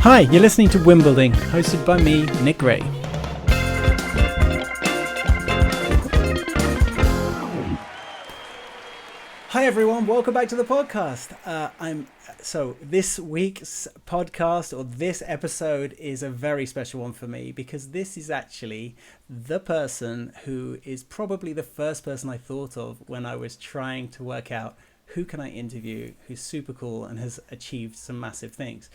Hi, you're listening to Wimbledon, hosted by me, Nick Ray. Hi everyone, welcome back to the podcast. This week's podcast, or this episode, is a very special one for me because this is actually the person who is probably the first person I thought of when I was trying to work out who can I interview who's super cool and has achieved some massive things.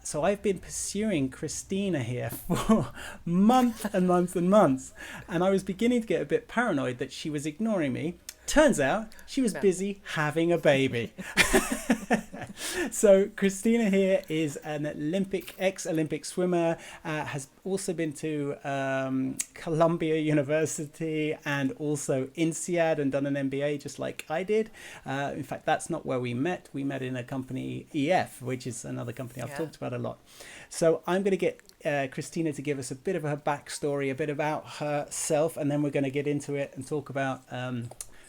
So I've been pursuing Cristina here for months and months and months, and I was beginning to get a bit paranoid that she was ignoring me. Turns out she was busy having a baby. So Cristina here is an ex-Olympic swimmer, has also been to Columbia University and also INSEAD and done an MBA just like I did. In fact, that's not where we met. We met in a company, EF, which is another company I've talked about a lot. So I'm going to get Cristina to give us a bit of her backstory, a bit about herself, and then we're going to get into it and talk about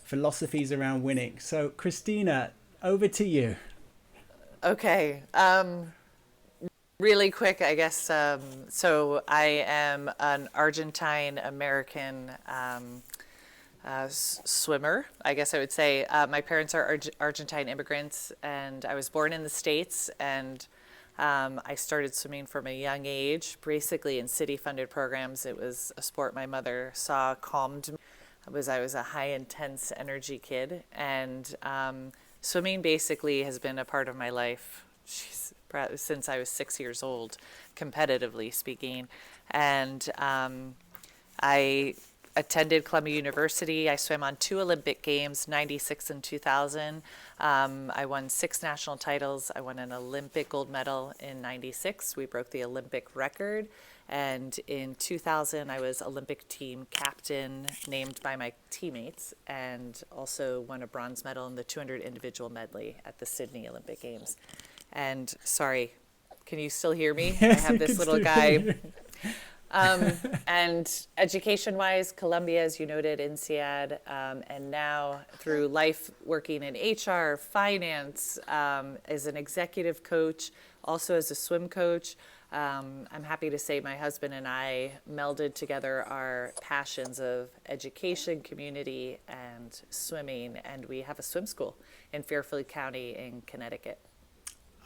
philosophies around winning. So Cristina, over to you. Okay. Really quick, I guess. So I am an Argentine-American swimmer, I guess I would say. My parents are Argentine immigrants, and I was born in the States, and I started swimming from a young age, basically in city-funded programs. It was a sport my mother saw calmed me. I was a high intense energy kid, and swimming basically has been a part of my life since I was 6 years old, competitively speaking. And I attended Columbia University. I swam on 2 Olympic Games, 96 and 2000. I won 6 national titles. I won an Olympic gold medal in 96. We broke the Olympic record. And in 2000, I was Olympic team captain, named by my teammates, and also won a bronze medal in the 200 individual medley at the Sydney Olympic Games. And sorry, can you still hear me? Yes, I have this little guy. And education-wise, Columbia, as you noted, INSEAD, and now through life working in HR, finance, as an executive coach, also as a swim coach. I'm happy to say my husband and I melded together our passions of education, community, and swimming, and we have a swim school in Fairfield County in Connecticut.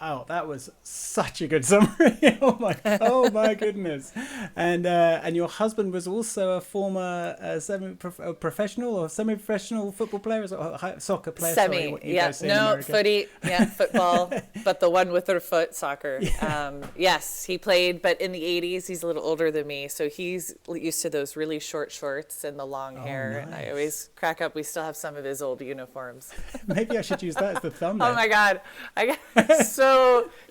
Oh, that was such a good summary. Oh my goodness. And your husband was also a former professional or semi-professional football player, or soccer player? Footy, football, but the one with their foot, soccer. Yeah. Yes, he played, but in the 80s, he's a little older than me, so he's used to those really short shorts and the long hair. Nice. And I always crack up, we still have some of his old uniforms. Maybe I should use that as the thumbnail. Oh my God, I got so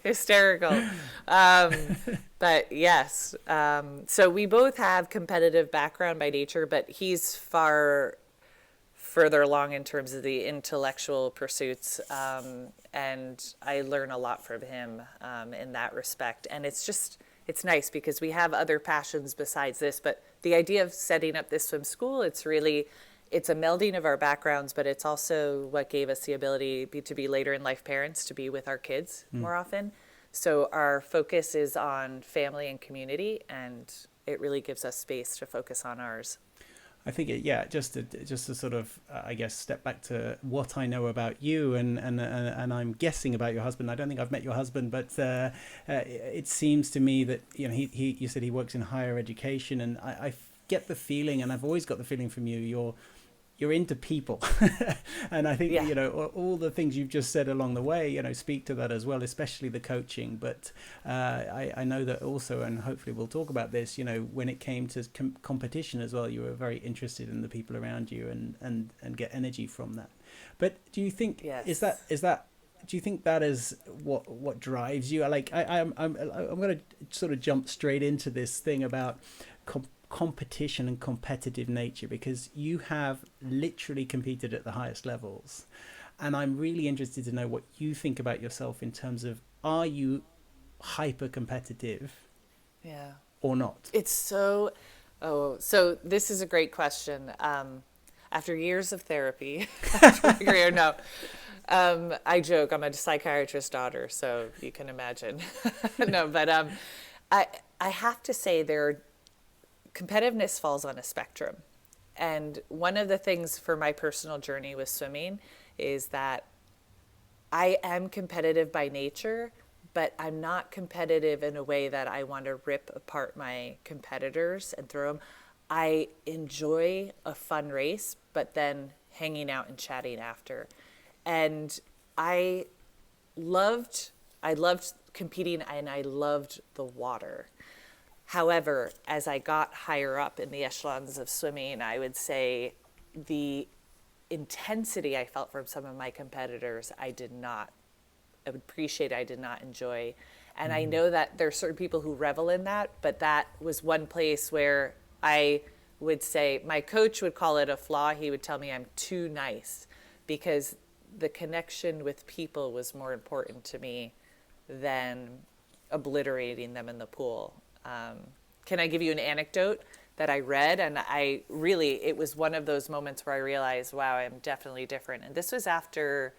hysterical. But yes, so we both have competitive background by nature, but he's far further along in terms of the intellectual pursuits, and I learn a lot from him in that respect. And it's nice because we have other passions besides this, but the idea of setting up this swim school, it's a melding of our backgrounds, but it's also what gave us the ability to be later in life parents, to be with our kids more often. So our focus is on family and community, and it really gives us space to focus on ours. I think just to sort of I guess step back to what I know about you and I'm guessing about your husband. I don't think I've met your husband, but it seems to me that you said he works in higher education, and I get the feeling, and I've always got the feeling from you, you're into people. And I think all the things you've just said along the way speak to that as well, especially the coaching. But I know that also, and hopefully we'll talk about this, when it came to competition as well, you were very interested in the people around you and get energy from that. But do you think do you think that is what drives you? Like I'm going to sort of jump straight into this thing about competition and competitive nature, because you have literally competed at the highest levels, and I'm really interested to know what you think about yourself in terms of, are you hyper competitive or not? So this is a great question. after years of therapy, after my career, no. I joke, I'm a psychiatrist's daughter, so you can imagine. No, but I have to say competitiveness falls on a spectrum. And one of the things for my personal journey with swimming is that I am competitive by nature, but I'm not competitive in a way that I want to rip apart my competitors and throw them. I enjoy a fun race, but then hanging out and chatting after. And I loved competing, and I loved the water. However, as I got higher up in the echelons of swimming, I would say the intensity I felt from some of my competitors, I did not appreciate, I did not enjoy. And I know that there are certain people who revel in that, but that was one place where I would say, my coach would call it a flaw. He would tell me I'm too nice, because the connection with people was more important to me than obliterating them in the pool. Can I give you an anecdote that I read? And it was one of those moments where I realized, wow, I'm definitely different. And this was after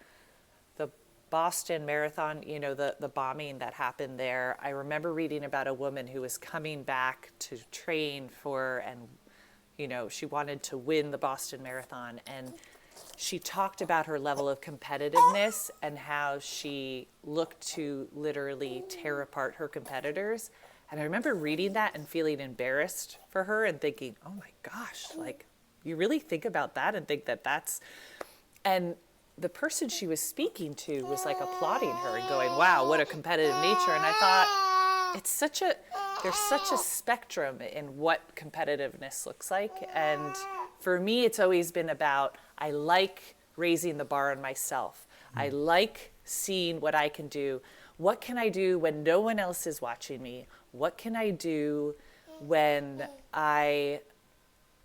the Boston Marathon, the bombing that happened there. I remember reading about a woman who was coming back to train she wanted to win the Boston Marathon. And she talked about her level of competitiveness and how she looked to literally tear apart her competitors. And I remember reading that and feeling embarrassed for her and thinking, oh my gosh, like, you really think about that and think that that's... And the person she was speaking to was like applauding her and going, wow, what a competitive nature. And I thought, there's such a spectrum in what competitiveness looks like. And for me, it's always been about, I like raising the bar on myself. I like seeing what I can do. What can I do when no one else is watching me? What can I do when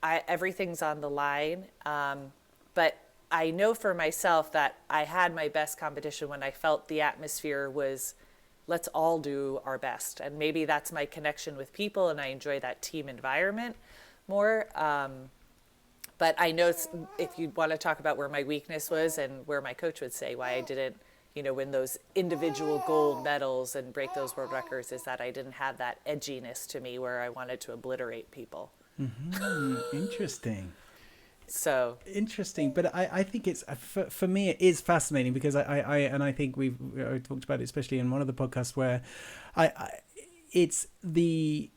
everything's on the line? But I know for myself that I had my best competition when I felt the atmosphere was, let's all do our best. And maybe that's my connection with people, and I enjoy that team environment more. But I know if you want to talk about where my weakness was and where my coach would say why I didn't, win those individual gold medals and break those world records, is that I didn't have that edginess to me where I wanted to obliterate people. Mm-hmm. Interesting. So interesting, but I think it's for me it is fascinating, because I think we've talked about it, especially in one of the podcasts, where it's the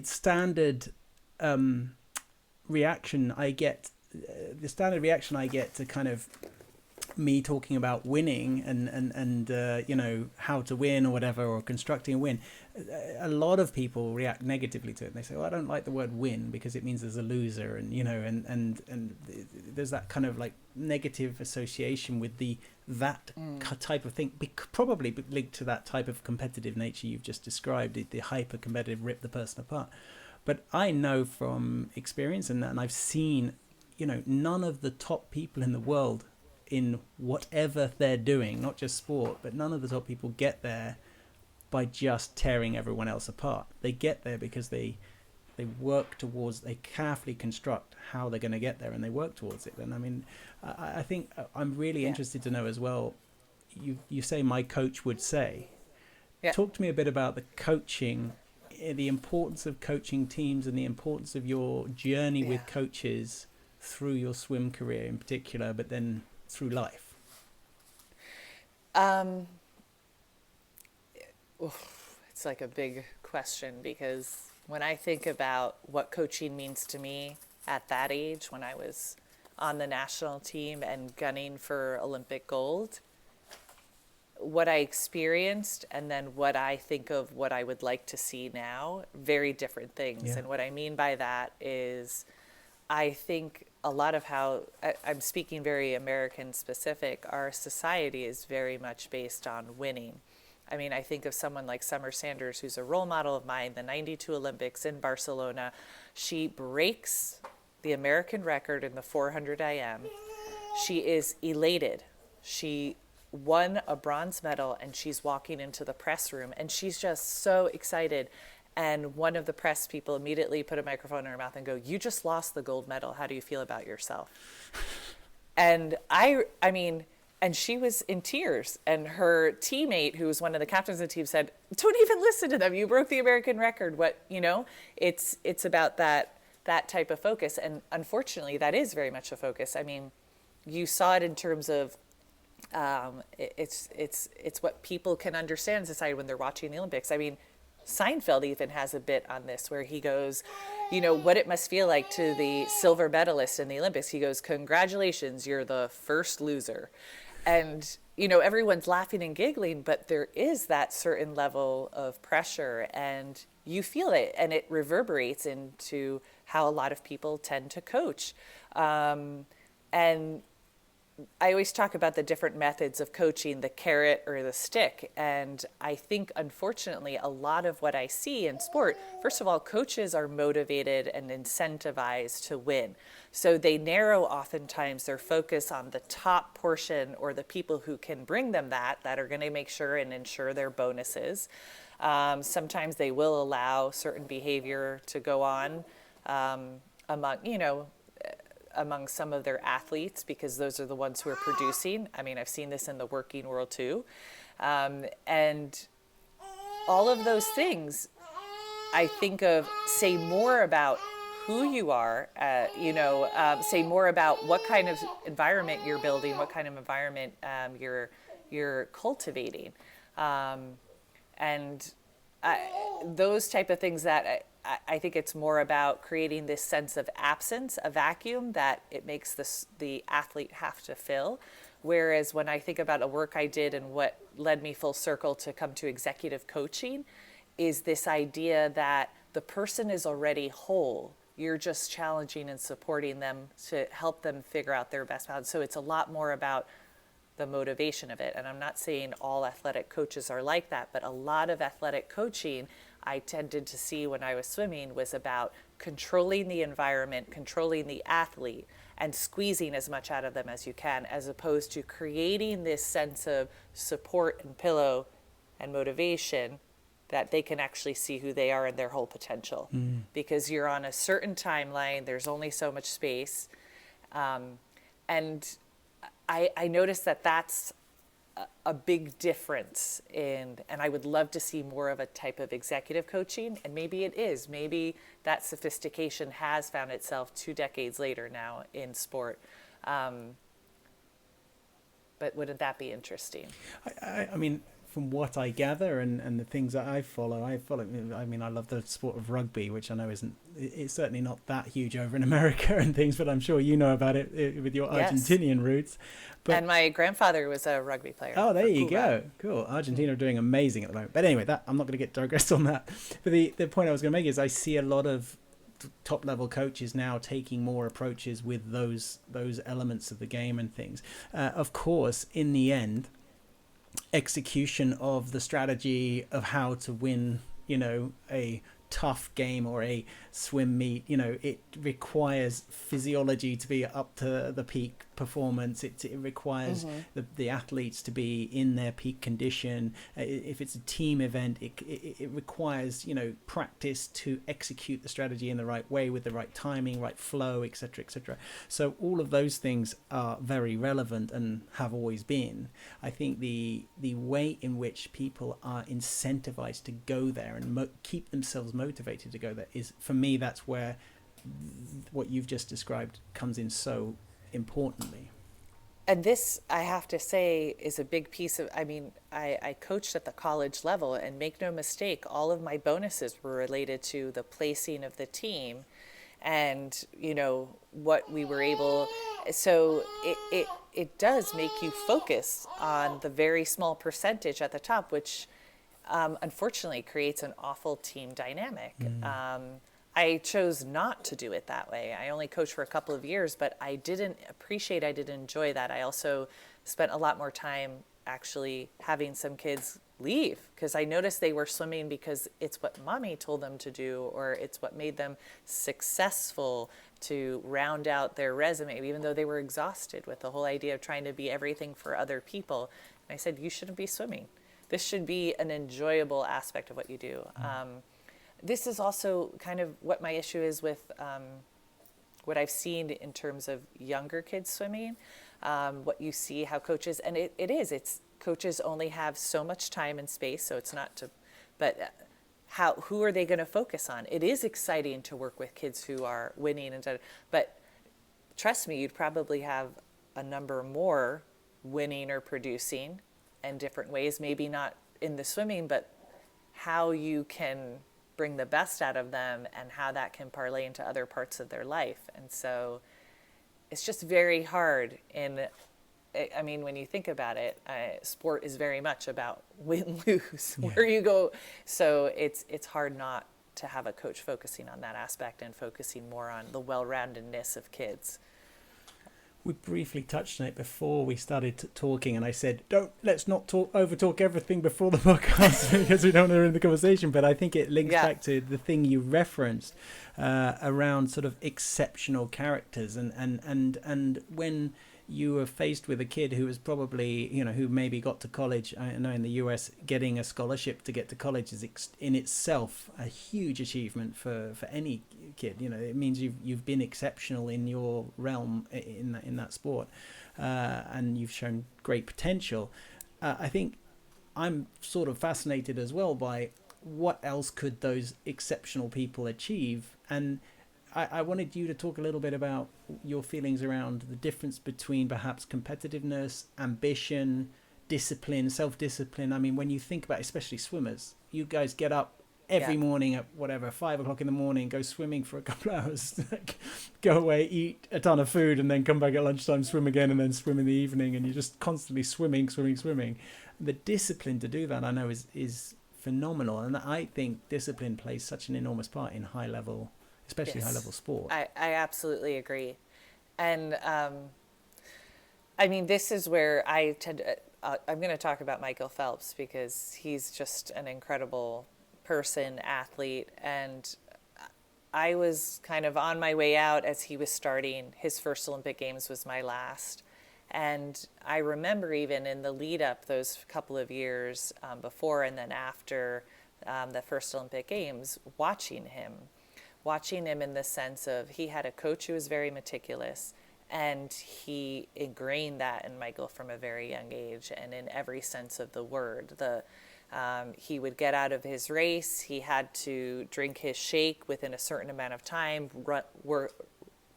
standard reaction I get, to kind of me talking about winning and how to win or whatever, or constructing a win. A lot of people react negatively to it, and they say, well, I don't like the word win because it means there's a loser, and and there's that kind of like negative association with that type of thing, probably linked to that type of competitive nature you've just described, the hyper competitive, rip the person apart. But I know from experience, and I've seen, none of the top people in the world in whatever they're doing, not just sport, but none of the top people get there by just tearing everyone else apart. They get there because they work towards, they carefully construct how they're going to get there, and they work towards it. And I mean, I think I'm really interested to know as well, you say my coach would say. Talk to me a bit about the coaching, the importance of coaching teams, and the importance of your journey with coaches through your swim career in particular, but then through life. It's like a big question, because when I think about what coaching means to me at that age, when I was on the national team and gunning for Olympic gold, what I experienced and then what I think of what I would like to see now, very different things. Yeah. And what I mean by that is, I think a lot of how, I'm speaking very American specific, our society is very much based on winning. I mean, I think of someone like Summer Sanders, who's a role model of mine, the 92 Olympics in Barcelona. She breaks the American record in the 400 IM. She is elated. She won a bronze medal, and she's walking into the press room, and she's just so excited. And one of the press people immediately put a microphone in her mouth and go, "You just lost the gold medal. How do you feel about yourself?" And I mean, and she was in tears. And her teammate, who was one of the captains of the team, said, "Don't even listen to them. You broke the American record." What, you know, it's about that type of focus. And unfortunately, that is very much a focus. I mean, you saw it in terms of it's what people can understand in society when they're watching the Olympics. I mean, Seinfeld even has a bit on this where he goes, you know, what it must feel like to the silver medalist in the Olympics. He goes, "Congratulations, you're the first loser." And, you know, everyone's laughing and giggling, but there is that certain level of pressure, and you feel it, and it reverberates into how a lot of people tend to coach. And I always talk about the different methods of coaching, the carrot or the stick. And I think, unfortunately, a lot of what I see in sport, first of all, coaches are motivated and incentivized to win. So they narrow oftentimes their focus on the top portion or the people who can bring them that are going to make sure and ensure their bonuses. Sometimes they will allow certain behavior to go on among some of their athletes, because those are the ones who are producing. I mean, I've seen this in the working world too. And all of those things, I think of, say more about who you are, say more about what kind of environment you're building, what kind of environment you're cultivating. Those type of things that I think it's more about creating this sense of absence, a vacuum that it makes the athlete have to fill. Whereas when I think about a work I did and what led me full circle to come to executive coaching is this idea that the person is already whole. You're just challenging and supporting them to help them figure out their best balance. So it's a lot more about the motivation of it. And I'm not saying all athletic coaches are like that, but a lot of athletic coaching I tended to see when I was swimming was about controlling the environment, controlling the athlete, and squeezing as much out of them as you can, as opposed to creating this sense of support and pillow and motivation that they can actually see who they are and their whole potential. Because you're on a certain timeline, there's only so much space. And I noticed that that's a big difference and I would love to see more of a type of executive coaching, and maybe it is. Maybe that sophistication has found itself 2 decades later now in sport. But wouldn't that be interesting? I mean, from what I gather and the things that I follow, I mean, I love the sport of rugby, which I know it's certainly not that huge over in America and things, but I'm sure you know about it with your Argentinian roots. But, and my grandfather was a rugby player. Oh, there you go. Cool. Argentina are doing amazing at the moment. But anyway, I'm not going to get digressed on that. But the point I was going to make is I see a lot of top level coaches now taking more approaches with those elements of the game and things. Of course, in the end, execution of the strategy of how to win, a tough game or a swim meet, it requires physiology to be up to the peak performance. It requires the athletes to be in their peak condition. If it's a team event, it requires practice to execute the strategy in the right way with the right timing, right flow, etc., etc. So all of those things are very relevant and have always been. I think the way in which people are incentivized to go there and keep themselves motivated to go there is, for me, that's where what you've just described comes in so importantly. And this, I have to say, is a big piece of, I coached at the college level, and make no mistake, all of my bonuses were related to the placing of the team and, what we were able, so it does make you focus on the very small percentage at the top, which unfortunately creates an awful team dynamic. I chose not to do it that way. I only coached for a couple of years, but I didn't enjoy that. I also spent a lot more time actually having some kids leave because I noticed they were swimming because it's what mommy told them to do, or it's what made them successful to round out their resume, even though they were exhausted with the whole idea of trying to be everything for other people. And I said, you shouldn't be swimming. This should be an enjoyable aspect of what you do. this is also kind of what my issue is with what I've seen in terms of younger kids swimming, what you see, how coaches, and it's coaches only have so much time and space, so it's not to, but who are they going to focus on? It is exciting to work with kids who are winning, but trust me, you'd probably have a number more winning or producing in different ways, maybe not in the swimming, but how you can bring the best out of them and how that can parlay into other parts of their life. And so it's just very hard. I mean, when you think about it, sport is very much about win-lose, where you go. So it's hard not to have a coach focusing on that aspect and focusing more on the well-roundedness of kids. We briefly touched on it before we started talking, and I said, let's not over talk everything before the podcast because we don't want to ruin the conversation. But I think it links back to the thing you referenced around sort of exceptional characters, and when you were faced with a kid who was probably, who maybe got to college. I know in the US, getting a scholarship to get to college is in itself a huge achievement for any kid. It means you've been exceptional in your realm in that sport, and you've shown great potential. I think I'm sort of fascinated as well by what else could those exceptional people achieve, and I wanted you to talk a little bit about your feelings around the difference between perhaps competitiveness, ambition, discipline, self-discipline. I mean, when you think about, especially swimmers, you guys get up every morning at 5 o'clock in the morning, go swimming for a couple of hours, go away, eat a ton of food, and then come back at lunchtime, swim again, and then swim in the evening, and you're just constantly swimming. The discipline to do that, I know, is phenomenal, and I think discipline plays such an enormous part in high-level, especially high-level sport. I absolutely agree. And I mean, this is where I tend to, I'm going to talk about Michael Phelps because he's just an incredible person, athlete. And I was kind of on my way out as he was starting. His first Olympic Games was my last. And I remember even in the lead up those couple of years before and then after the first Olympic Games, watching him in the sense of he had a coach who was very meticulous, and he ingrained that in Michael from a very young age and in every sense of the word. He would get out of his race, he had to drink his shake within a certain amount of time,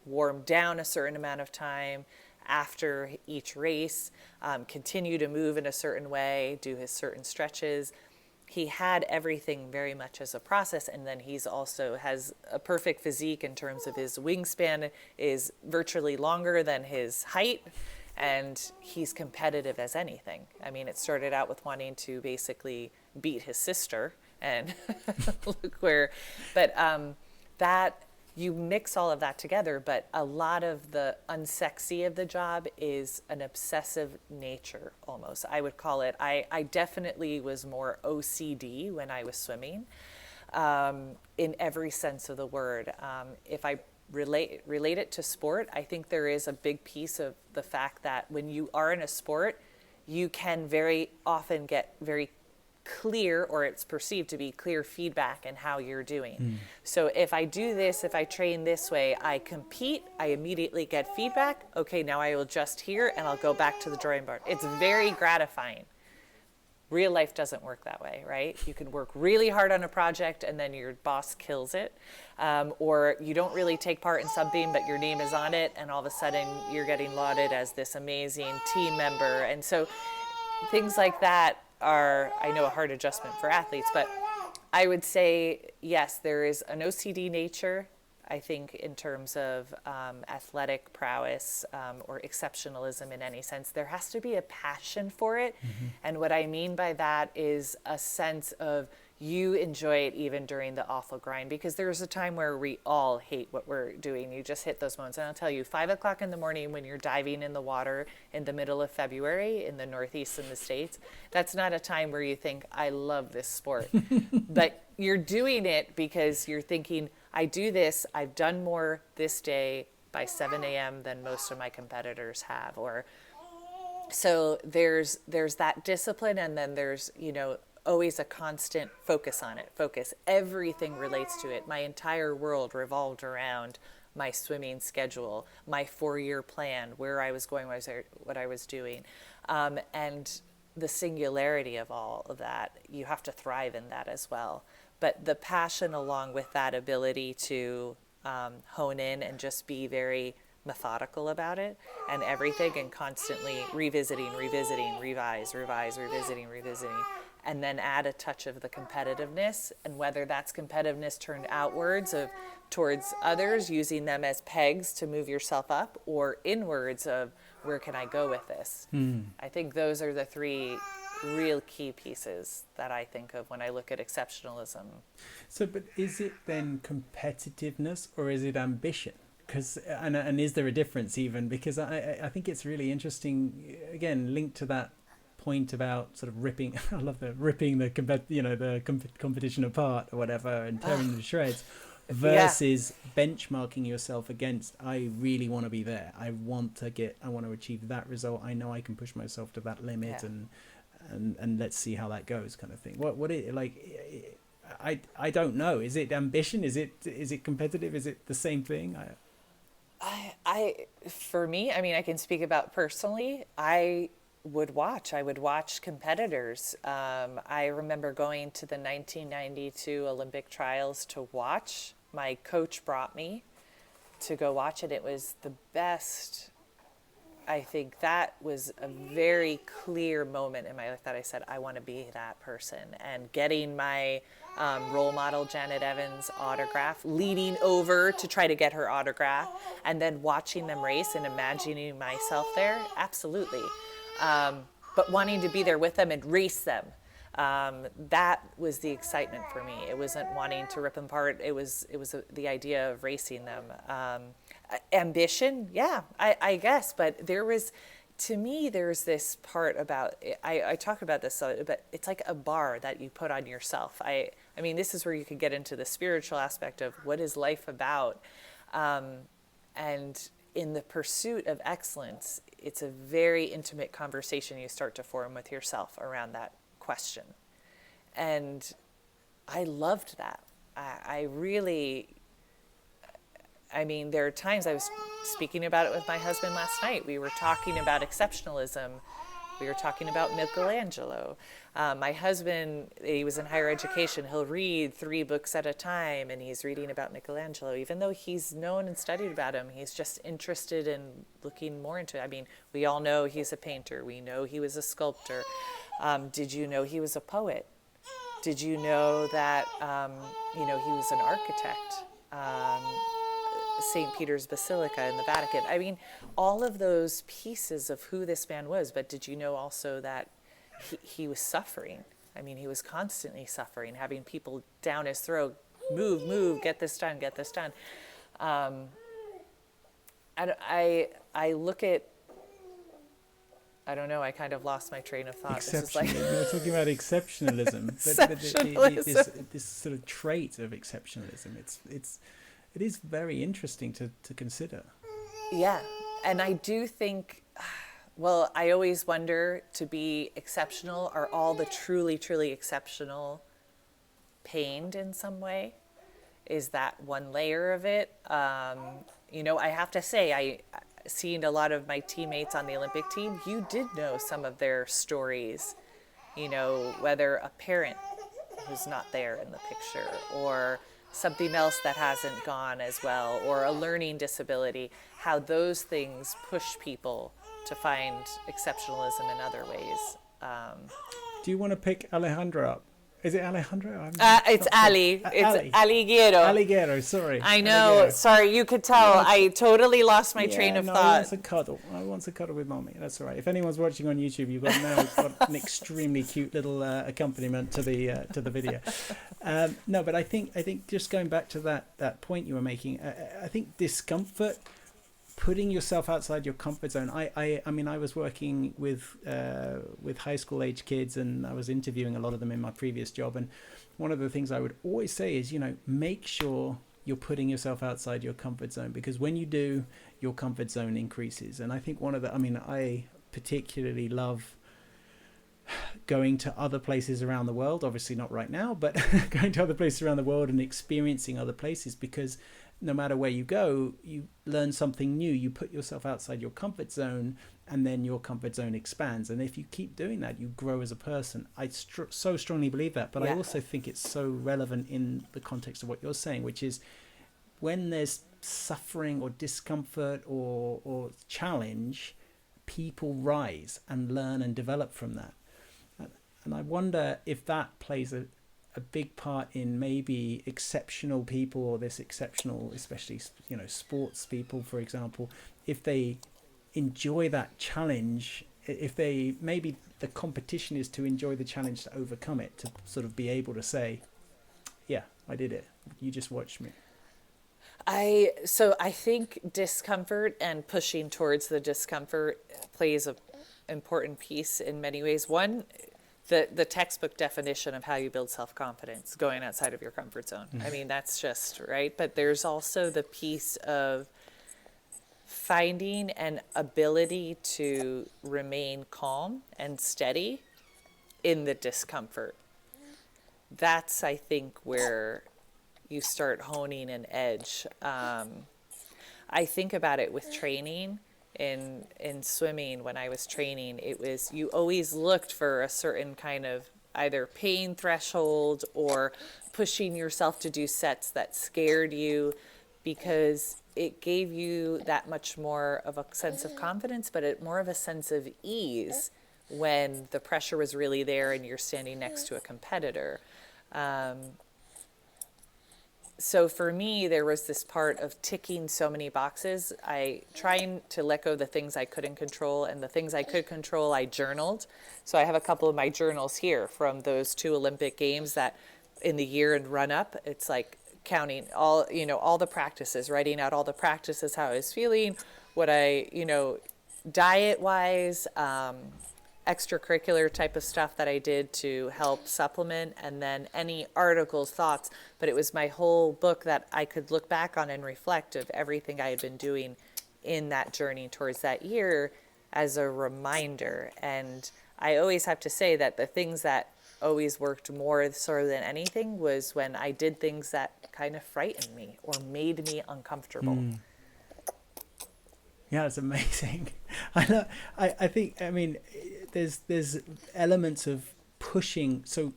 warm down a certain amount of time after each race, continue to move in a certain way, do his certain stretches. He had everything very much as a process, and then he's also has a perfect physique in terms of his wingspan is virtually longer than his height, and he's competitive as anything. I mean, it started out with wanting to basically beat his sister, and look where, but that you mix all of that together, but a lot of the unsexy of the job is an obsessive nature almost. I would call it, I definitely was more OCD when I was swimming in every sense of the word. If I relate it to sport, I think there is a big piece of the fact that when you are in a sport, you can very often get very clear, or it's perceived to be clear, feedback in how you're doing. So if I do this, if I train this way, I compete, I immediately get feedback. Okay, now I will adjust here and I'll go back to the drawing board. It's very gratifying. Real life doesn't work that way, right? You can work really hard on a project and then your boss kills it. Or you don't really take part in something, but your name is on it, and all of a sudden you're getting lauded as this amazing team member. And so things like that are, I know, a hard adjustment for athletes, but I would say, yes, there is an OCD nature, I think, in terms of athletic prowess or exceptionalism in any sense. There has to be a passion for it. And what I mean by that is a sense of you enjoy it even during the awful grind, because there's a time where we all hate what we're doing. You just hit those moments. And I'll tell you, 5 o'clock in the morning when you're diving in the water in the middle of February in the Northeast in the States, that's not a time where you think, I love this sport. But you're doing it because you're thinking, I do this, I've done more this day by 7 a.m. than most of my competitors have. Or so there's that discipline, and then there's, always a constant focus on it. Focus. Everything relates to it. My entire world revolved around my swimming schedule, my 4-year plan, where I was going, what I was doing. And the singularity of all of that, you have to thrive in that as well. But the passion along with that ability to hone in and just be very methodical about it and everything, and constantly revisiting, revise, revisiting, and then add a touch of the competitiveness, and whether that's competitiveness turned outwards of towards others, using them as pegs to move yourself up, or inwards of where can I go with this. I think those are the 3 real key pieces that I think of when I look at exceptionalism. So, but is it then competitiveness or is it ambition? Because and is there a difference even? Because I think it's really interesting, again, linked to that point about sort of ripping. I love the ripping the competition apart or whatever and tearing them to shreds, versus benchmarking yourself against. I really want to be there. I want to achieve that result. I know I can push myself to that limit, and let's see how that goes, kind of thing. What it like? I don't know. Is it ambition? Is it competitive? Is it the same thing? For me, I mean, I can speak about personally. I would watch competitors. I remember going to the 1992 Olympic trials to watch. My coach brought me to go watch it. It was the best. I think that was a very clear moment in my life that I said, I want to be that person. And getting my role model, Janet Evans' autograph, leading over to try to get her autograph, and then watching them race and imagining myself there, absolutely. But wanting to be there with them and race them, that was the excitement for me. It wasn't wanting to rip them apart. It was the idea of racing them. Ambition, yeah, I guess. But to me, there's this part about, I talk about this, but it's like a bar that you put on yourself. I mean, this is where you could get into the spiritual aspect of what is life about. And in the pursuit of excellence, it's a very intimate conversation you start to form with yourself around that question. And I loved that. I mean, there are times, I was speaking about it with my husband last night. We were talking about exceptionalism. We were talking about Michelangelo. My husband, he was in higher education. He'll read 3 books at a time, and he's reading about Michelangelo. Even though he's known and studied about him, he's just interested in looking more into it. I mean, we all know he's a painter. We know he was a sculptor. Did you know he was a poet? Did you know that, he was an architect? St. Peter's Basilica in the Vatican. I mean, all of those pieces of who this man was, but did you know also that he was suffering? I mean, he was constantly suffering, having people down his throat, move, get this done. I look at, I don't know, I kind of lost my train of thought. This is like we're talking about exceptionalism. This sort of trait of exceptionalism, it is very interesting to consider. Yeah, and I do think, well, I always wonder, to be exceptional, are all the truly, truly exceptional pained in some way? Is that one layer of it? I have to say, seeing a lot of my teammates on the Olympic team, you did know some of their stories, whether a parent who's not there in the picture, or something else that hasn't gone as well, or a learning disability, how those things push people to find exceptionalism in other ways. Do you want to pick Alejandro up? Is it Alejandro? It's Ali. It's Ali Guerrero. Ali Guerrero, sorry. I know. Sorry, you could tell. I totally lost my train of thought. I want a cuddle with mommy. That's all right. If anyone's watching on YouTube, you've got an extremely cute little accompaniment to the video. No, but I think just going back to that point you were making, I think discomfort, putting yourself outside your comfort zone. I mean, I was working with high school age kids, and I was interviewing a lot of them in my previous job. And one of the things I would always say is, make sure you're putting yourself outside your comfort zone, because when you do, your comfort zone increases. And I think I particularly love going to other places around the world, obviously not right now, but going to other places around the world and experiencing other places, because no matter where you go, you learn something new. You put yourself outside your comfort zone, and then your comfort zone expands. And if you keep doing that, you grow as a person. I so strongly believe that. But I also think it's so relevant in the context of what you're saying, which is when there's suffering or discomfort or challenge, people rise and learn and develop from that. And I wonder if that plays a big part in maybe exceptional people, or this exceptional, especially, sports people, for example, if they enjoy that challenge, if they, maybe the competition is to enjoy the challenge, to overcome it, to sort of be able to say, yeah, I did it. You just watched me. So I think discomfort and pushing towards the discomfort plays a important piece in many ways. One, the textbook definition of how you build self-confidence, going outside of your comfort zone. I mean, that's just right. But there's also the piece of finding an ability to remain calm and steady in the discomfort. That's, I think, where you start honing an edge. I think about it with training. In swimming, when I was training, it was, you always looked for a certain kind of either pain threshold or pushing yourself to do sets that scared you, because it gave you that much more of a sense of confidence, but more of a sense of ease when the pressure was really there and you're standing next to a competitor. So for me, there was this part of ticking so many boxes. Trying to let go of the things I couldn't control, and the things I could control, I journaled. So I have a couple of my journals here from those 2 Olympic Games that in the year and run up, it's like counting all the practices, writing out all the practices, how I was feeling, what I, diet wise, extracurricular type of stuff that I did to help supplement, and then any articles, thoughts. But it was my whole book that I could look back on and reflect of everything I had been doing in that journey towards that year as a reminder. And I always have to say that the things that always worked more so than anything was when I did things that kind of frightened me or made me uncomfortable. Yeah, it's amazing. I think, I mean, there's elements of pushing, so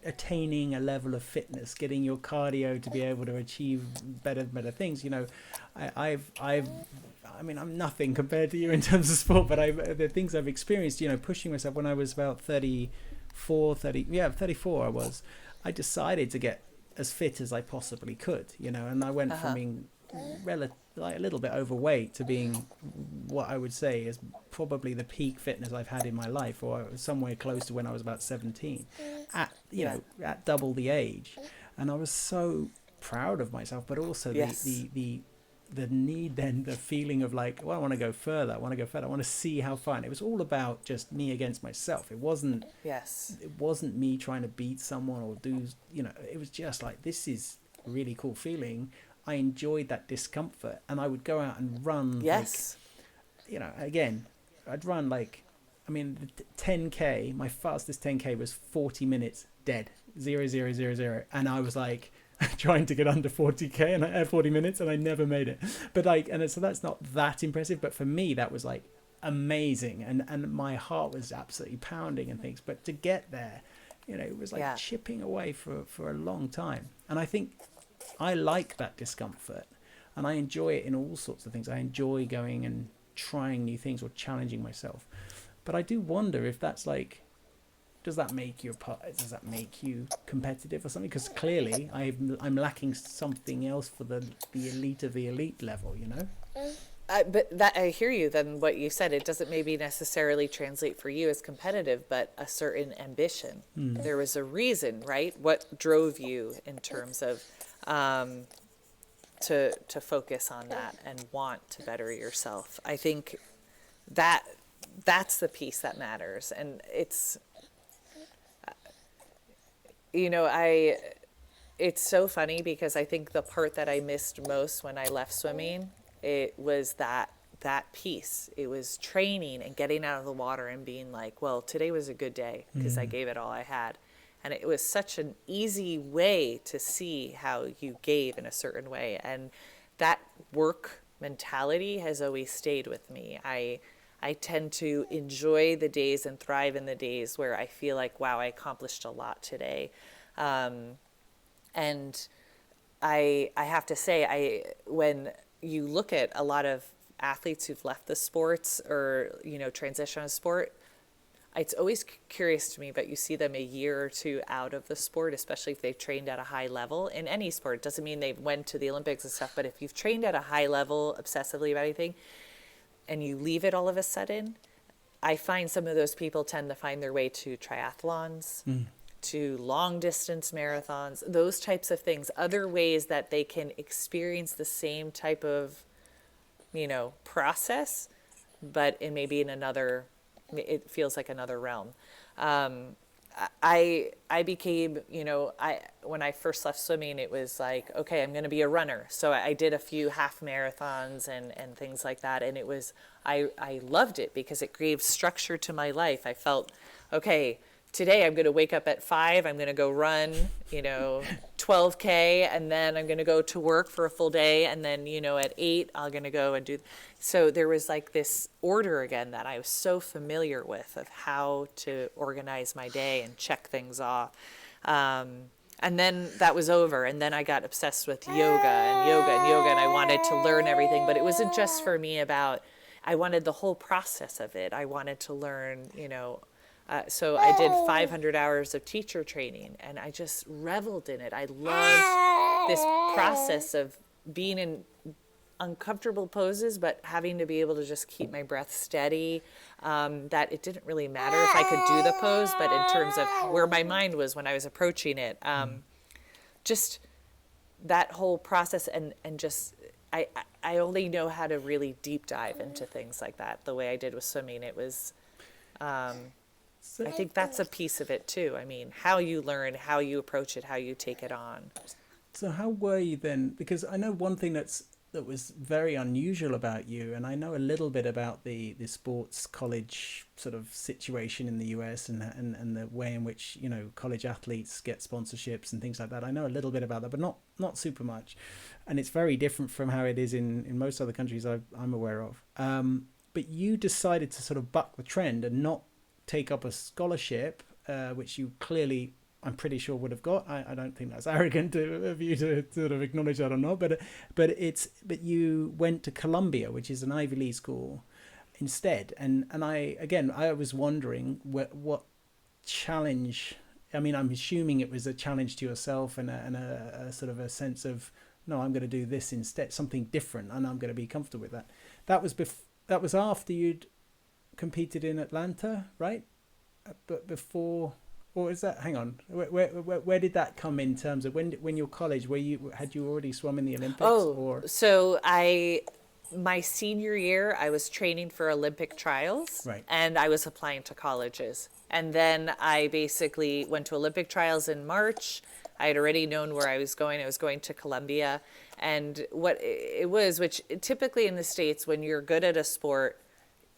attaining a level of fitness, getting your cardio to be able to achieve better things. I mean, I'm nothing compared to you in terms of sport, but the things I've experienced, pushing myself when I was about 34 I was. I decided to get as fit as I possibly could, and I went from being like a little bit overweight to being what I would say is probably the peak fitness I've had in my life, or somewhere close to when I was about 17, at double the age. And I was so proud of myself, but also the need, then the feeling of like, well, I want to go further. I want to see how far. And it was all about just me against myself. It wasn't me trying to beat someone or do, it was just like, this is a really cool feeling. I enjoyed that discomfort, and I would go out and run. Yes. Again, I'd run 10K, my fastest 10K was 40 minutes dead, 0, 0, 0, 0. And I was like trying to get under 40K and I had 40 minutes and I never made it. But so that's not that impressive, but for me, that was like amazing. And my heart was absolutely pounding and things, but to get there, it was like chipping away for a long time. And I think I like that discomfort, and I enjoy it in all sorts of things. I enjoy going and trying new things or challenging myself. But I do wonder if that's like, does that make you competitive or something? Because clearly I'm lacking something else for the elite of the elite level, But that, I hear you. Then what you said, it doesn't maybe necessarily translate for you as competitive, but a certain ambition. There was a reason, right? What drove you in terms of to focus on that and want to better yourself? I think that's the piece that matters. And it's, it's so funny because I think the part that I missed most when I left swimming, it was that that piece. It was training and getting out of the water and being like, well, today was a good day because I gave it all I had. And it was such an easy way to see how you gave in a certain way. And that work mentality has always stayed with me. I tend to enjoy the days and thrive in the days where I feel like, wow, I accomplished a lot today. And I have to say, when you look at a lot of athletes who've left the sports or, transition to sport, it's always curious to me, but you see them a year or two out of the sport, especially if they've trained at a high level in any sport. It doesn't mean they went to the Olympics and stuff, but if you've trained at a high level obsessively about anything and you leave it all of a sudden, I find some of those people tend to find their way to triathlons, to long distance marathons, those types of things, other ways that they can experience the same type of, process, but in another, it feels like another realm. I became, when I first left swimming, it was like, okay, I'm going to be a runner. So I did a few half marathons and things like that. And it was, I loved it because it gave structure to my life. I felt, okay, today I'm going to wake up at 5, I'm going to go run, 12K, and then I'm going to go to work for a full day. And then, at 8, I'm going to go and do. So there was like this order again that I was so familiar with of how to organize my day and check things off. And then that was over. And then I got obsessed with yoga, and I wanted to learn everything. But it wasn't just for me about, I wanted the whole process of it. I wanted to learn, so I did 500 hours of teacher training, and I just reveled in it. I loved this process of being in uncomfortable poses, but having to be able to just keep my breath steady, that it didn't really matter if I could do the pose, but in terms of where my mind was when I was approaching it, just that whole process and just, I only know how to really deep dive into things like that the way I did with swimming. It was, I think that's a piece of it too. I mean, how you learn, how you approach it, how you take it on. So how were you then? Because I know one thing that was very unusual about you, and I know a little bit about the sports college sort of situation in the US and the way in which, college athletes get sponsorships and things like that. I know a little bit about that, but not super much. And it's very different from how it is in most other countries I'm aware of. But you decided to sort of buck the trend and not take up a scholarship, which you clearly, I'm pretty sure, would have got. I don't think that's arrogant of you to sort of acknowledge that or not, but you went to Columbia, which is an Ivy League school, instead. And I was wondering what challenge. I mean, I'm assuming it was a challenge to yourself and a sort of a sense of, no, I'm going to do this instead, something different, and I'm going to be comfortable with that. That was after you'd competed in Atlanta, right? But before, or is that? Hang on, where did that come in terms of when you're college? Had you already swum in the Olympics? So my senior year, I was training for Olympic trials, right, and I was applying to colleges, and then I basically went to Olympic trials in March. I had already known where I was going. I was going to Columbia, and what it was, which typically in the States, when you're good at a sport,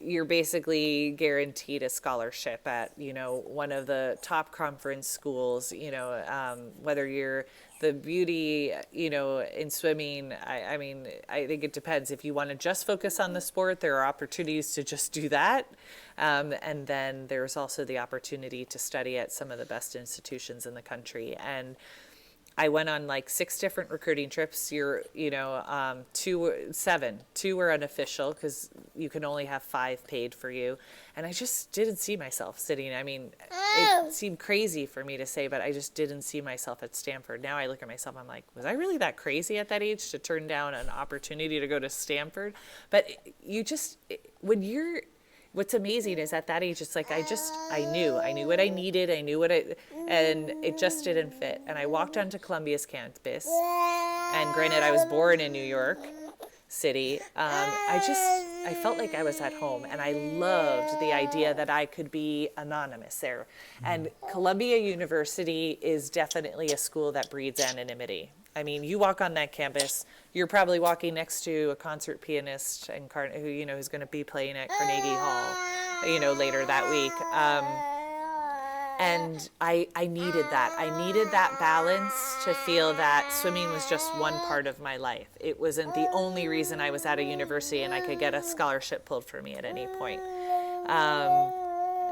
you're basically guaranteed a scholarship at, one of the top conference schools, whether you're the beauty, in swimming. I mean, I think it depends. If you want to just focus on the sport, there are opportunities to just do that. And then there's also the opportunity to study at some of the best institutions in the country. And I went on like 6 different recruiting trips. 2 were unofficial because you can only have 5 paid for you. And I just didn't see myself sitting. I mean, it seemed crazy for me to say, but I just didn't see myself at Stanford. Now I look at myself, I'm like, was I really that crazy at that age to turn down an opportunity to go to Stanford? But what's amazing is at that age, it's like I knew what I needed, and it just didn't fit. And I walked onto Columbia's campus, and granted, I was born in New York City. I I felt like I was at home, and I loved the idea that I could be anonymous there. And Columbia University is definitely a school that breeds anonymity. I mean, you walk on that campus, you're probably walking next to a concert pianist and who who's going to be playing at Carnegie Hall, later that week. And I needed that. I needed that balance to feel that swimming was just one part of my life. It wasn't the only reason I was at a university and I could get a scholarship pulled for me at any point.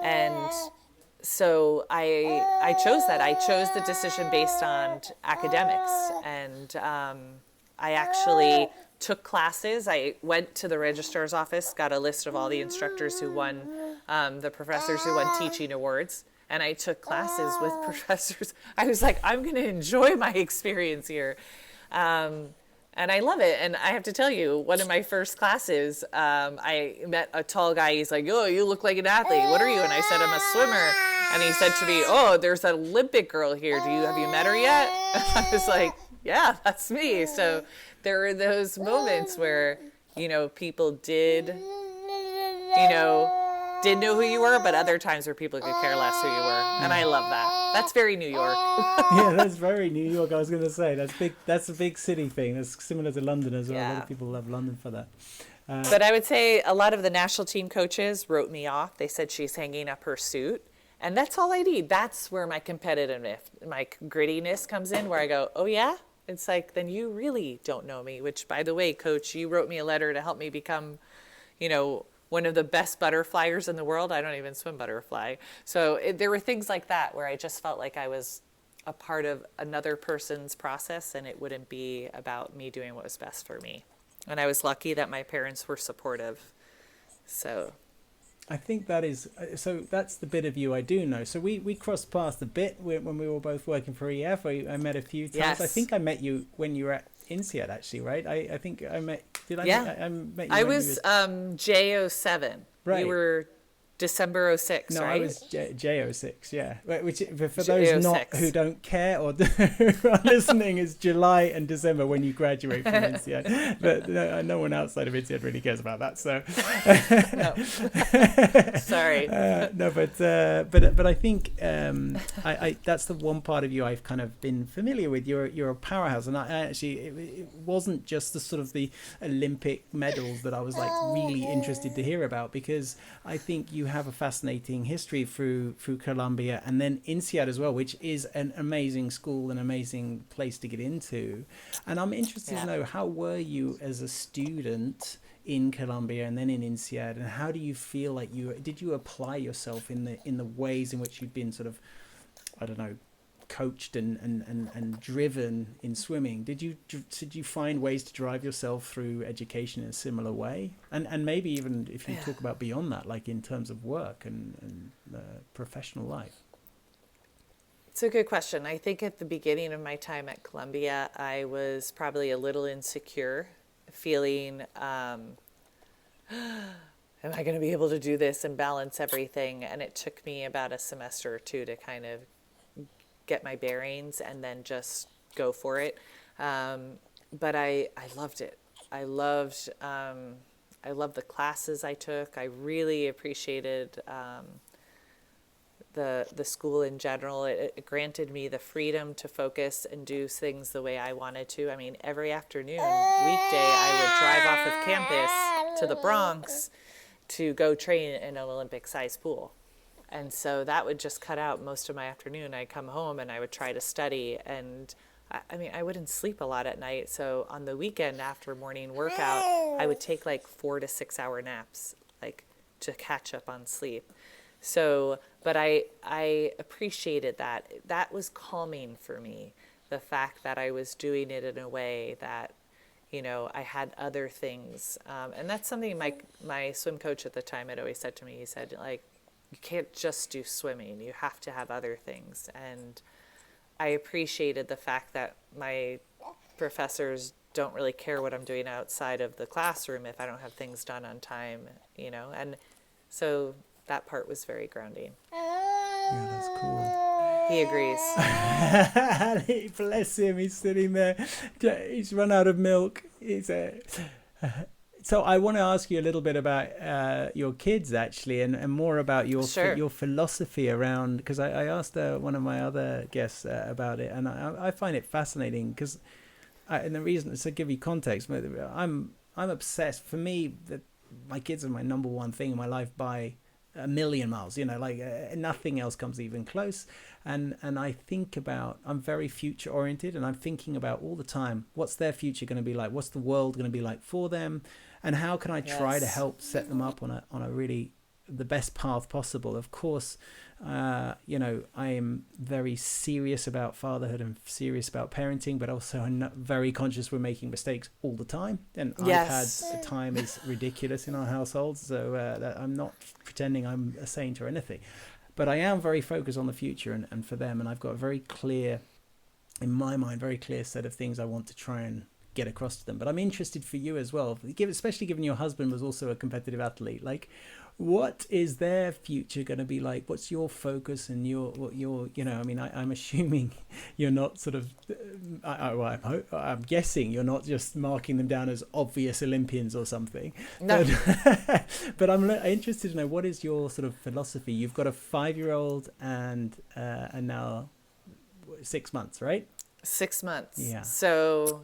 And so I chose that. I chose the decision based on academics. And I actually took classes. I went to the registrar's office, got a list of all the instructors who won, the professors who won teaching awards. And I took classes with professors. I was like, I'm going to enjoy my experience here. And I love it. And I have to tell you, one of my first classes, I met a tall guy. He's like, oh, you look like an athlete. What are you? And I said, I'm a swimmer. And he said to me, oh, there's an Olympic girl here. Have you met her yet? I was like, yeah, that's me. So there were those moments where, people did know who you were, but other times where people could care less who you were. And I love that. That's very New York. Yeah, that's very New York. I was going to say, that's big. That's a big city thing. That's similar to London as well. Yeah. A lot of people love London for that. But I would say a lot of the national team coaches wrote me off. They said she's hanging up her suit. And that's all I need. That's where my competitiveness, my grittiness comes in, where I go, oh yeah? It's like, then you really don't know me, which, by the way, coach, you wrote me a letter to help me become, one of the best butterflyers in the world. I don't even swim butterfly. So there were things like that where I just felt like I was a part of another person's process, and it wouldn't be about me doing what was best for me. And I was lucky that my parents were supportive. So I think that's the bit of you I do know. So we crossed paths a bit when we were both working for EF. I met a few times. Yes. I think I met you when you were at INSEAD, actually, right? I think I met. Did I? Yeah. I met you. I was J07. Right. You were December 06, no, right? I was J06, yeah. Which, for those who don't care or are listening, is July and December when you graduate from INSEAD. But no one outside of INSEAD really cares about that. So, no. Sorry. No, but I think I that's the one part of you I've kind of been familiar with. You're a powerhouse, and I actually it wasn't just the sort of the Olympic medals that I was like really interested to hear about, because I think you have a fascinating history through Columbia and then INSEAD as well, which is an amazing school, an amazing place to get into. And I'm interested to know, how were you as a student in Columbia and then in INSEAD, and how do you feel like did you apply yourself in the ways in which you'd been sort of, I don't know, coached and driven in swimming? Did you find ways to drive yourself through education in a similar way, and maybe even if you talk about beyond that, like in terms of work and professional life? It's a good question. I think at the beginning of my time at Columbia, I was probably a little insecure, feeling am I going to be able to do this and balance everything? And it took me about a semester or two to kind of get my bearings and then just go for it. But I loved it. I loved the classes I took. I really appreciated the school in general. It granted me the freedom to focus and do things the way I wanted to. I mean, every afternoon, weekday, I would drive off of campus to the Bronx to go train in an Olympic-sized pool. And so that would just cut out most of my afternoon. I'd come home and I would try to study. And I wouldn't sleep a lot at night. So on the weekend after morning workout, I would take like 4 to 6 hour naps, like to catch up on sleep. So, but I appreciated that. That was calming for me. The fact that I was doing it in a way that, I had other things. And that's something my swim coach at the time had always said to me. He said, like, you can't just do swimming. You have to have other things. And I appreciated the fact that my professors don't really care what I'm doing outside of the classroom if I don't have things done on time, And so that part was very grounding. Yeah, that's cool. He agrees. Bless him. He's sitting there. He's run out of milk. So I want to ask you a little bit about your kids, actually, and more about Sure. your philosophy around, because I asked one of my other guests about it, and I find it fascinating because, and the reason to give you context, I'm obsessed. For me, my kids are my number one thing in my life by a million miles. Like nothing else comes even close. And I think about, I'm very future oriented, and I'm thinking about all the time, what's their future going to be like? What's the world going to be like for them? And how can I try to Yes. help set them up on a really the best path possible? Of course, I am very serious about fatherhood and serious about parenting, but also I'm not very conscious we're making mistakes all the time. And Yes. iPad time is ridiculous in our household, so that I'm not pretending I'm a saint or anything. But I am very focused on the future and for them, and I've got a very clear, in my mind, very clear set of things I want to try and get across to them. But I'm interested for you as well, especially given your husband was also a competitive athlete. Like, what is their future going to be like? What's your focus and I'm assuming you're not sort of, I'm guessing you're not just marking them down as obvious Olympians or something. No. But I'm interested to know, what is your sort of philosophy? You've got a 5-year-old and now 6 months, right? 6 months. Yeah. So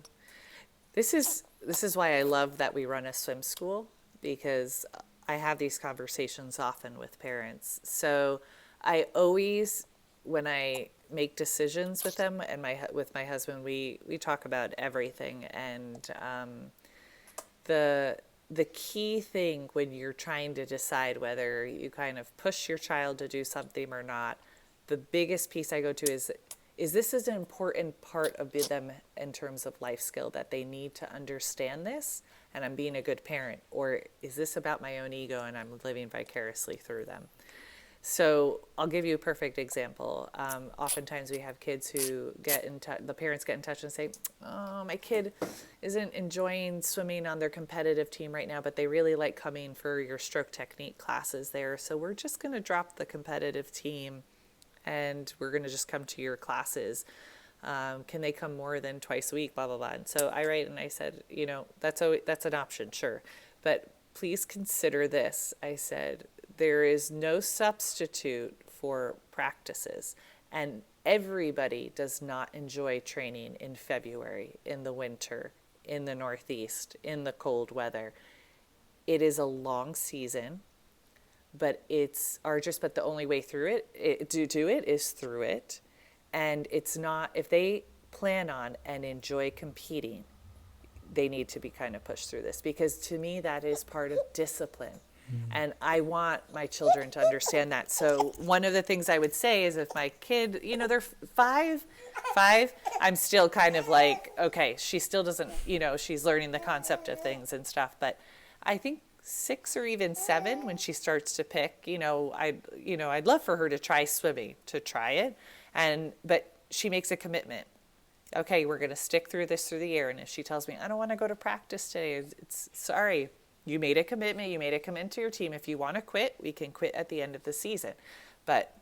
this is why I love that we run a swim school, because I have these conversations often with parents. So I always, when I make decisions with them and with my husband, we talk about everything. And the key thing when you're trying to decide whether you kind of push your child to do something or not, the biggest piece I go to is this is an important part of them in terms of life skill, that they need to understand this and I'm being a good parent, or is this about my own ego and I'm living vicariously through them? So I'll give you a perfect example. Oftentimes we have kids who get in touch, the parents get in touch and say, oh, my kid isn't enjoying swimming on their competitive team right now, but they really like coming for your stroke technique classes there. So we're just going to drop the competitive team and we're going to just come to your classes. Can they come more than twice a week, blah, blah, blah. And so I write and I said, that's an option, sure. But please consider this. I said, there is no substitute for practices. And everybody does not enjoy training in February, in the winter, in the Northeast, in the cold weather. It is a long season, but it's arduous, but the only way through it to do it is through it. And it's not, if they plan on and enjoy competing, they need to be kind of pushed through this, because to me that is part of discipline. And I want my children to understand that. So one of the things I would say is, if my kid, they're five, I'm still kind of like, okay, she still doesn't, she's learning the concept of things and stuff. But I think 6 or even 7, when she starts to pick, I'd love for her to try swimming, to try it. But she makes a commitment. Okay, we're going to stick through this through the year. And if she tells me, I don't want to go to practice today, it's sorry. You made a commitment. You made a commitment to your team. If you want to quit, we can quit at the end of the season. But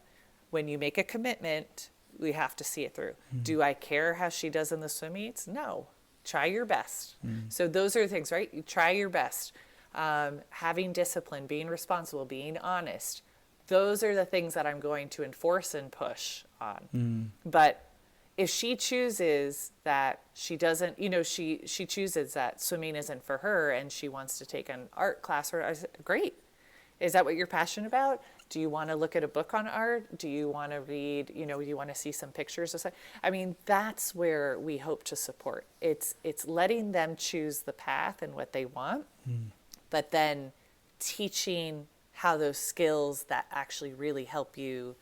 when you make a commitment, we have to see it through. Do I care how she does in the swim meets? No. Try your best. So those are the things, right? You try your best. Having discipline, being responsible, being honest. Those are the things that I'm going to enforce and push on. But if she chooses that she doesn't, she chooses that swimming isn't for her and she wants to take an art class, or I said, great. Is that what you're passionate about? Do you want to look at a book on art? Do you want to read, do you want to see some pictures or something? I mean, that's where we hope to support. It's letting them choose the path and what they want, but then teaching how those skills that actually really help you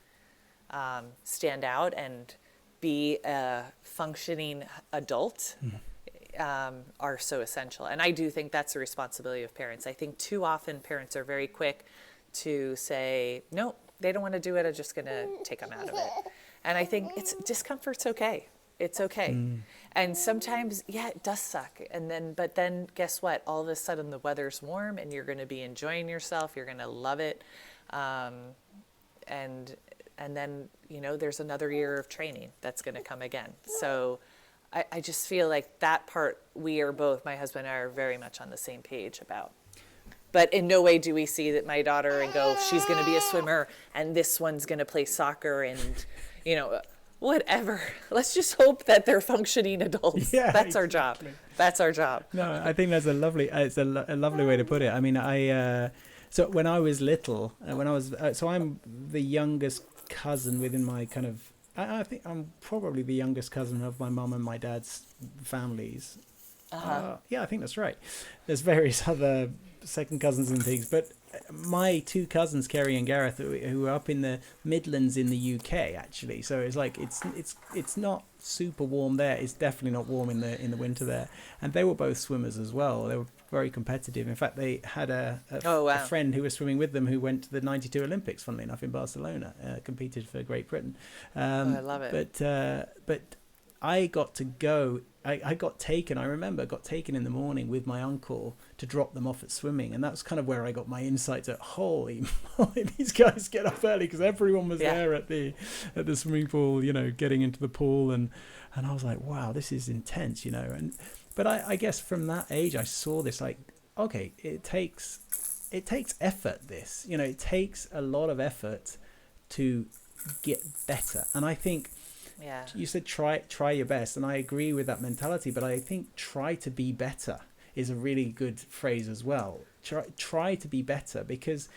stand out and be a functioning adult are so essential. And I do think that's the responsibility of parents. I think too often parents are very quick to say, no, they don't want to do it, I'm just going to take them out of it. And I think discomfort's okay. It's okay. And sometimes, it does suck. But then guess what? All of a sudden the weather's warm and you're going to be enjoying yourself. You're going to love it. And then, there's another year of training that's going to come again. So I just feel like that part, we are both, my husband and I are very much on the same page about. But in no way do we see that my daughter and go, she's going to be a swimmer and this one's going to play soccer and, whatever. Let's just hope that they're functioning adults. Yeah, that's our job. That's our job. No, I think that's a lovely, a lovely way to put it. I mean, so when I was little, so I'm the youngest cousin within my kind of, I think I'm probably the youngest cousin of my mum and my dad's families. Yeah, I think that's right. There's various other second cousins and things, but my two cousins, Kerry and Gareth, who are up in the Midlands in the UK, actually. So it's like it's not super warm there. It's definitely not warm in the winter there. And they were both swimmers as well. They were very competitive. In fact, they had a friend who was swimming with them who went to the '92 Olympics, funnily enough, in Barcelona, competed for Great Britain. I love it. But I got to go. I got taken in the morning with my uncle to drop them off at swimming, and that's kind of where I got my insights at, holy moly, these guys get up early, because everyone was there at the swimming pool, getting into the pool, and I was like, wow, this is intense, but I guess from that age I saw this, like, okay, it takes effort, this, it takes a lot of effort to get better. And I think you said try your best, and I agree with that mentality, but I think try to be better is a really good phrase as well. Try to be better, because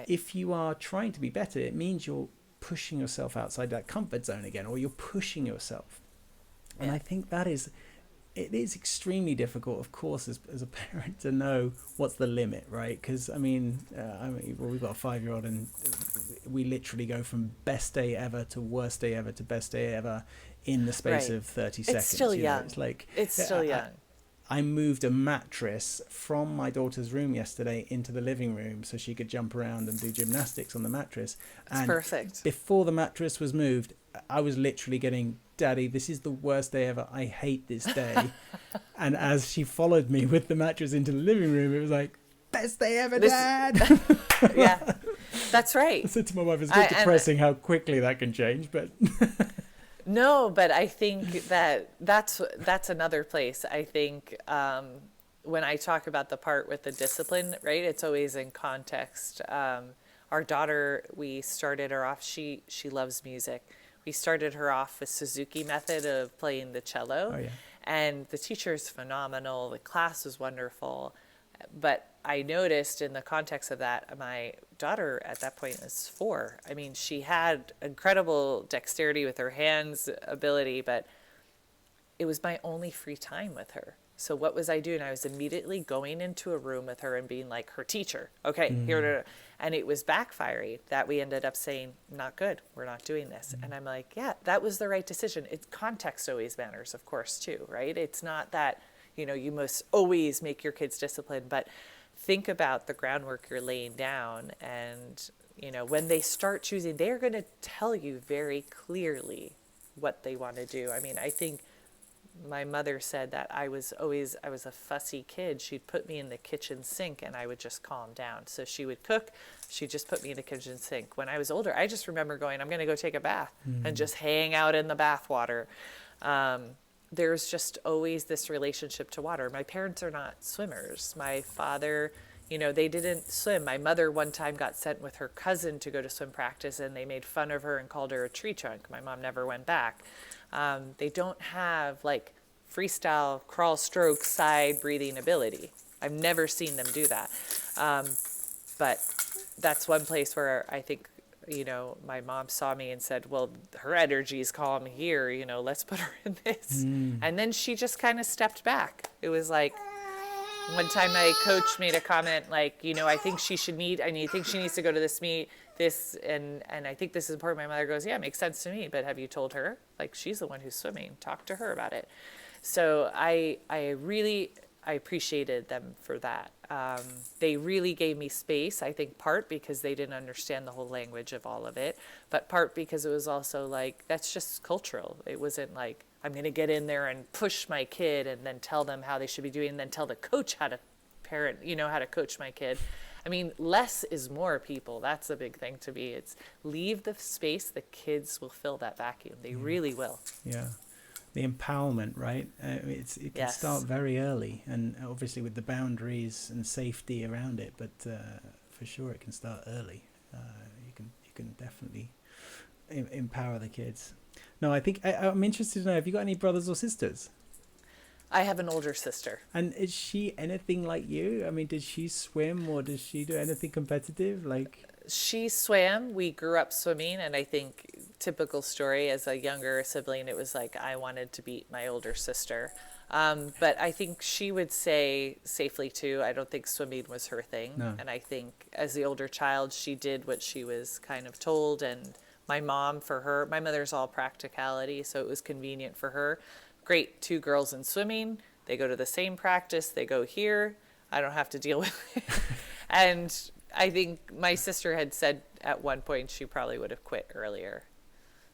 if you are trying to be better, it means you're pushing yourself outside that comfort zone again, or you're pushing yourself. And I think it is extremely difficult, of course, as a parent, to know what's the limit, right? Because we've got a 5-year-old, and we literally go from best day ever to worst day ever to best day ever in the space of 30 seconds. It's still young. It's still young. I moved a mattress from my daughter's room yesterday into the living room so she could jump around and do gymnastics on the mattress. It's perfect. Before the mattress was moved, I was literally getting, Daddy, this is the worst day ever. I hate this day. And as she followed me with the mattress into the living room, it was like, best day ever, Dad. Yeah, that's right. I said to my wife, it's a bit depressing how quickly that can change, but... No, but I think that's another place. I think when I talk about the part with the discipline, right, it's always in context. Our daughter, we started her off, she loves music. We started her off with Suzuki method of playing the cello. Oh, yeah. And the teacher is phenomenal. The class was wonderful. But I noticed in the context of that, my daughter at that point is 4. I mean, she had incredible dexterity with her hands, ability, but it was my only free time with her. So what was I doing? I was immediately going into a room with her and being like her teacher. Okay, here, and it was backfiring that we ended up saying, not good, we're not doing this. And I'm like, yeah, that was the right decision. Context always matters, of course, too, right? It's not that, you must always make your kids disciplined, but think about the groundwork you're laying down. And, when they start choosing, they're going to tell you very clearly what they want to do. I mean, I think my mother said that I was a fussy kid. She'd put me in the kitchen sink and I would just calm down. So she would cook, she'd just put me in the kitchen sink. When I was older, I just remember going, I'm going to go take a bath and just hang out in the bath water. There's just always this relationship to water. My parents are not swimmers. My father, they didn't swim. My mother one time got sent with her cousin to go to swim practice, and they made fun of her and called her a tree trunk. My mom never went back. They don't have freestyle crawl, stroke, side breathing ability. I've never seen them do that. But that's one place where I think, my mom saw me and said, well, her energy is calm here, let's put her in this. And then she just kind of stepped back. It was like, one time my coach made a comment I think she needs to go to this meet, and I think this is important. My mother goes, yeah, it makes sense to me, but have you told her? She's the one who's swimming. Talk to her about it. So I appreciated them for that. They really gave me space, I think part because they didn't understand the whole language of all of it, but part because it was also that's just cultural. It wasn't I'm going to get in there and push my kid and then tell them how they should be doing and then tell the coach how to parent, how to coach my kid. I mean, less is more, people. That's a big thing to me. It's leave the space, the kids will fill that vacuum. They really will. Yeah. the empowerment, right? It can start very early, and obviously with the boundaries and safety around it. But for sure, it can start early. You can definitely empower the kids. No, I think I'm interested to know, have you got any brothers or sisters? I have an older sister. And is she anything like you? I mean, did she swim or does she do anything competitive? Like, she swam. We grew up swimming, and I think typical story as a younger sibling, it was like I wanted to beat my older sister. But I think she would say safely too, I don't think swimming was her thing. No. And I think as the older child, she did what she was kind of told. And my mom, for her, my mother's all practicality, so it was convenient for her. Great, 2 girls in swimming. They go to the same practice. They go here. I don't have to deal with it. And I think my sister had said at one point she probably would have quit earlier.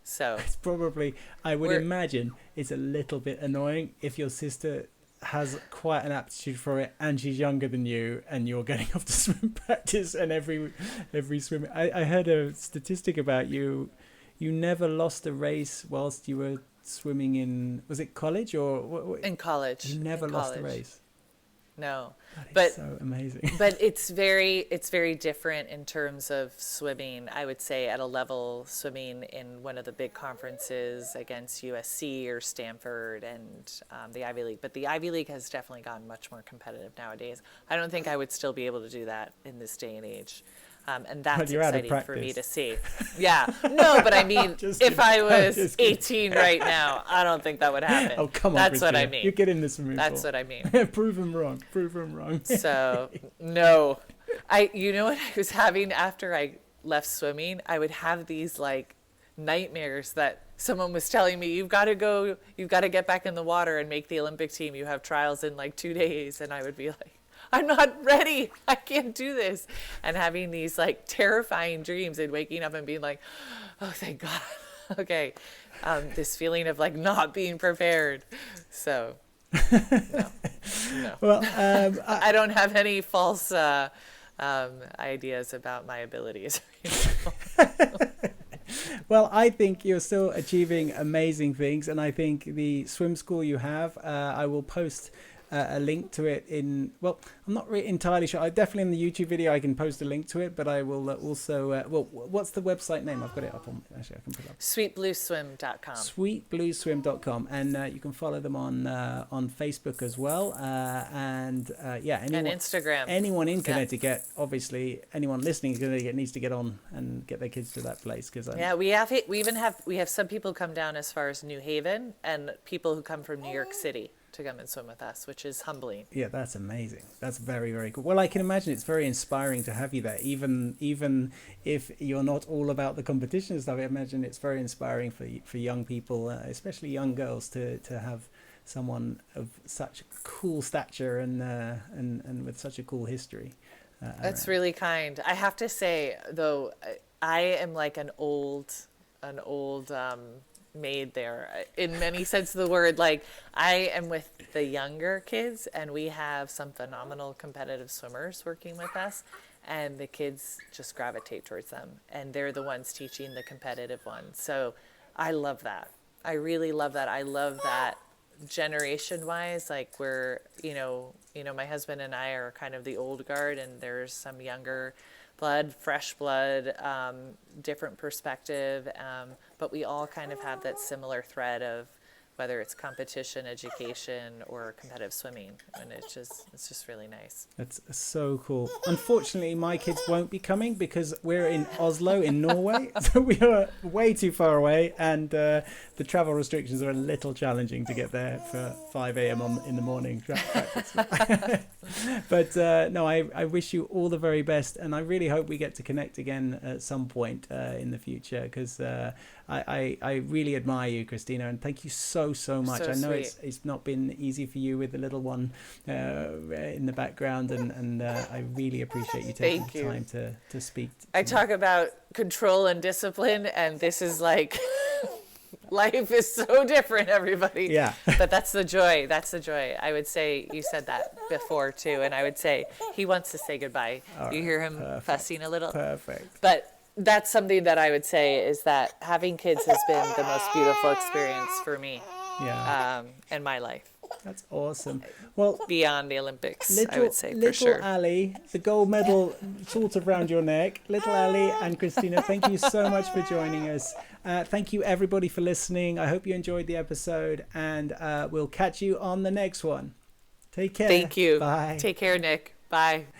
So it's probably, I would imagine, it's a little bit annoying if your sister has quite an aptitude for it and she's younger than you and you're getting off to swim practice and every swim. I heard a statistic about you. You never lost a race whilst you were swimming in, was it college or in college? You never lost a race. No, but so amazing. But it's very different in terms of swimming. I would say at a level swimming in one of the big conferences against USC or Stanford and the Ivy League. But the Ivy League has definitely gotten much more competitive nowadays. I don't think I would still be able to do that in this day and age. And that's exciting for me to see. Yeah. No, but I mean, if I was 18 right now, I don't think that would happen. Oh, come on, that's Christina. What I mean. You get in this room. That's what I mean. Prove them wrong. Prove them wrong. So, no. You know what I was having after I left swimming? I would have these like nightmares that someone was telling me, you've got to get back in the water and make the Olympic team. You have trials in like 2 days. And I would be like, I'm not ready. I can't do this. And having these like terrifying dreams and waking up and being like, oh, thank God. Okay. This feeling of like not being prepared. So, no. Well, I don't have any false ideas about my abilities. Well, I think you're still achieving amazing things. And I think the swim school you have, I will post a link to it in, well, I'm not really entirely sure. Definitely in the YouTube video I can post a link to it, but I will also, well, what's the website name? I've got it up on, actually I can put it up. Sweetblueswim.com. Sweetblueswim.com, and you can follow them on Facebook as well, and Instagram. Anyone in Connecticut, obviously anyone listening in Connecticut needs to get on and get their kids to that place, because we have some people come down as far as New Haven and people who come from New York City to come and swim with us, which is humbling. Yeah, that's amazing. That's very, very cool. Well, I can imagine it's very inspiring to have you there, even if you're not all about the competition and stuff. I imagine it's very inspiring for young people, especially young girls, to have someone of such cool stature and with such a cool history. That's really kind. I have to say, though, I am like an old maid there in many sense of the word. Like, I am with the younger kids and we have some phenomenal competitive swimmers working with us, and the kids just gravitate towards them and they're the ones teaching the competitive ones. So I love that. I really love that. I love that generation wise, like we're, my husband and I are kind of the old guard, and there's some younger blood, fresh blood, different perspective, but we all kind of have that similar thread of whether it's competition, education, or competitive swimming, and it's just really nice. That's so cool. Unfortunately, my kids won't be coming because we're in Oslo in Norway, so we are way too far away, and the travel restrictions are a little challenging to get there for 5 a.m. in the morning. But no, I wish you all the very best, and I really hope we get to connect again at some point in the future, because I really admire you, Cristina, and thank you so much. So I know sweet. it's not been easy for you with the little one in the background, and I really appreciate you taking the time to speak. I talk about control and discipline, and this is like life is so different, everybody. Yeah. But that's the joy. That's the joy. I would say you said that before too, and I would say he wants to say goodbye. All you hear him fussing a little. Perfect. But that's something that I would say is that having kids has been the most beautiful experience for me. Yeah. in my life. That's awesome. Well, beyond the Olympics, I would say, for little sure. Ali, the gold medal sort of round your neck. Little Ali and Cristina, thank you so much for joining us. Thank you, everybody, for listening. I hope you enjoyed the episode, and we'll catch you on the next one. Take care. Thank you. Bye. Take care, Nick. Bye.